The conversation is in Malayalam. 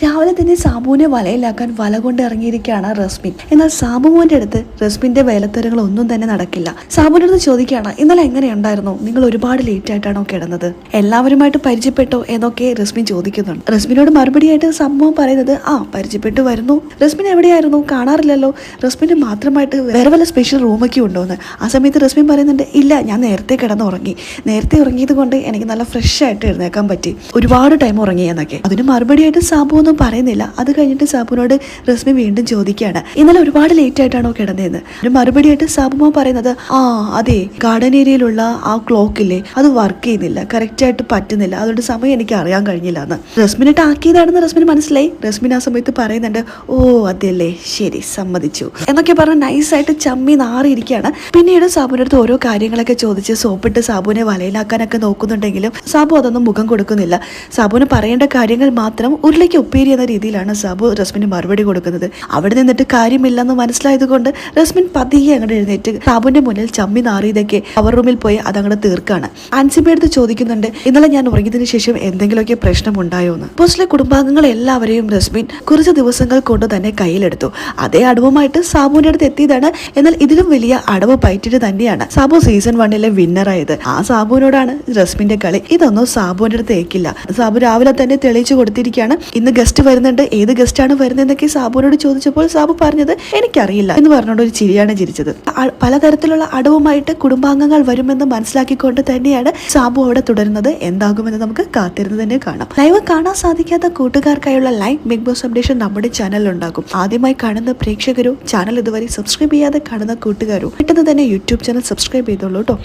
രാവിലെ തന്നെ സാബുവിനെ വലയിലാക്കാൻ വല കൊണ്ട് ഇറങ്ങിയിരിക്കുകയാണ് റസ്മിൻ. എന്നാൽ സാബുമോന്റെ അടുത്ത് റസ്മിന്റെ വേലത്തരങ്ങൾ ഒന്നും തന്നെ നടക്കില്ല. സാബുവിന്റെ അടുത്ത് ചോദിക്കുകയാണ്, ഇന്നലെ എങ്ങനെയുണ്ടായിരുന്നു, നിങ്ങൾ ഒരുപാട് ലേറ്റ് ആയിട്ടാണോ കിടന്നത്, എല്ലാവരുമായിട്ട് പരിചയപ്പെട്ടോ എന്നൊക്കെ റസ്മിൻ ചോദിക്കുന്നുണ്ട്. റസ്മിനോട് മറുപടിയായിട്ട് സാബുമോൻ പറയുന്നത്, പരിചയപ്പെട്ടു വരുന്നു. റസ്മിൻ എവിടെയായിരുന്നു, കാണാറില്ലല്ലോ, റസ്മിന് മാത്രമായിട്ട് വേറെ വല്ല സ്പെഷ്യൽ റൂമൊക്കെ ഉണ്ടോന്ന്. ആ സമയത്ത് റസ്മിൻ പറയുന്നുണ്ട്, ഇല്ല, ഞാൻ നേരത്തെ കിടന്നുറങ്ങി, നേരത്തെ ഉറങ്ങിയത് കൊണ്ട് എനിക്ക് നല്ല ഫ്രഷ് ആയിട്ട് എഴുന്നേക്കാൻ പറ്റി, ഒരുപാട് ടൈം ഉറങ്ങി എന്നൊക്കെ. അതിന് മറുപടിയായിട്ട് സാബു പറയുന്നില്ല. അത് കഴിഞ്ഞിട്ട് സാബുവിനോട് റസ്മി വീണ്ടും ചോദിക്കുകയാണ്, ഇന്നലെ ഒരുപാട് ലേറ്റ് ആയിട്ടാണോ കിടന്നതെന്ന്. ഒരു മറുപടിയായിട്ട് സാബുമോ പറയുന്നത്, അതെ, ഗാർഡൻ ഏരിയയിലുള്ള ആ ക്ലോക്ക് ഇല്ലേ, അത് വർക്ക് ചെയ്യുന്നില്ല, കറക്റ്റ് ആയിട്ട് പറ്റുന്നില്ല, അതുകൊണ്ട് സമയം എനിക്ക് അറിയാൻ കഴിഞ്ഞില്ല എന്ന്. റസ്മിനിട്ട് ആക്കിയതാണെന്ന് റസ്മിന് മനസ്സിലായി. റസ്മിൻ ആ സമയത്ത് പറയുന്നുണ്ട്, അതെല്ലേ, ശരി, സമ്മതിച്ചു എന്നൊക്കെ പറഞ്ഞ് നൈസായിട്ട് ചമ്മി നാറിയിരിക്കുകയാണ്. പിന്നീട് സാബുവിന്റെ അടുത്ത് ഓരോ കാര്യങ്ങളൊക്കെ ചോദിച്ച് സോപ്പിട്ട് സാബുവിനെ വലയിലാക്കാനൊക്കെ നോക്കുന്നുണ്ടെങ്കിലും സാബു അതൊന്നും മുഖം കൊടുക്കുന്നില്ല. സാബുവിന് പറയേണ്ട കാര്യങ്ങൾ മാത്രം ഉരുളയ്ക്ക് ഉപ്പേരി എന്ന രീതിയിലാണ് സാബു റസ്മിന് മറുപടി കൊടുക്കുന്നത്. അവിടെ നിന്നിട്ട് കാര്യമില്ലെന്ന് മനസ്സിലായത് കൊണ്ട് റസ്മിൻ പതിയെ അങ്ങോട്ട് എഴുന്നേറ്റ് സാബുവിന്റെ മുന്നിൽ ചമ്മി നാറിയതൊക്കെ അവർ റൂമിൽ പോയി അതങ്ങോട്ട് തീർക്കാണ്. ആൻസിബയുടെ അടുത്ത് ചോദിക്കുന്നുണ്ട്, ഇന്നലെ ഞാൻ ഉറങ്ങിയതിനു ശേഷം എന്തെങ്കിലുമൊക്കെ പ്രശ്നം ഉണ്ടായോ എന്ന്. പോസ്റ്റിലെ കുടുംബാംഗങ്ങൾ എല്ലാവരെയും റസ്മിൻ കുറച്ച് ദിവസങ്ങൾ കൊണ്ട് തന്നെ കയ്യിലെടുത്തു. അതേ അടവുമായിട്ട് സാബുവിന്റെ അടുത്ത് എത്തിയതാണ്. എന്നാൽ ഇതിലും വലിയ അടവ് പയറ്റിട്ട് തന്നെയാണ് സാബു സീസൺ 1 വിന്നറായത്. ആ സാബുവിനോടാണ് റസ്മിന്റെ കളി. ഇതൊന്നും സാബുവിന്റെ അടുത്ത് ഏക്കില്ല. സാബു രാവിലെ തന്നെ തെളിയിച്ചു കൊടുത്തിരിക്കുകയാണ്. ഇന്ന് ഗസ്റ്റ് വരുന്നുണ്ട്, ഏത് ഗസ്റ്റാണ് വരുന്നതെന്നൊക്കെ സാബുവിനോട് ചോദിച്ചപ്പോൾ സാബു പറഞ്ഞത് എനിക്കറിയില്ല എന്ന് പറഞ്ഞുകൊണ്ട് ഒരു ചിരിയാണ് ചിരിച്ചത്. പലതരത്തിലുള്ള അടവുമായിട്ട് കുടുംബാംഗങ്ങൾ വരുമെന്ന് മനസ്സിലാക്കിക്കൊണ്ട് തന്നെയാണ് സാബു അവിടെ തുടരുന്നത്. എന്താകുമെന്ന് നമുക്ക് കാത്തിരുന്ന് തന്നെ കാണാം. ലൈവ് കാണാൻ സാധിക്കാത്ത കൂട്ടുകാർക്കായുള്ള ലൈവ് ബിഗ് ബോസ് അപ്ഡേഷൻ നമ്മുടെ ചാനലിൽ ഉണ്ടാകും. ആദ്യമായി കാണുന്ന പ്രേക്ഷകരും ചാനൽ ഇതുവരെ സബ്സ്ക്രൈബ് ചെയ്യാതെ കാണുന്ന കൂട്ടുകാരും പെട്ടെന്ന് തന്നെ യൂട്യൂബ് ചാനൽ സബ്സ്ക്രൈബ് ചെയ്തോളൂ കേട്ടോ.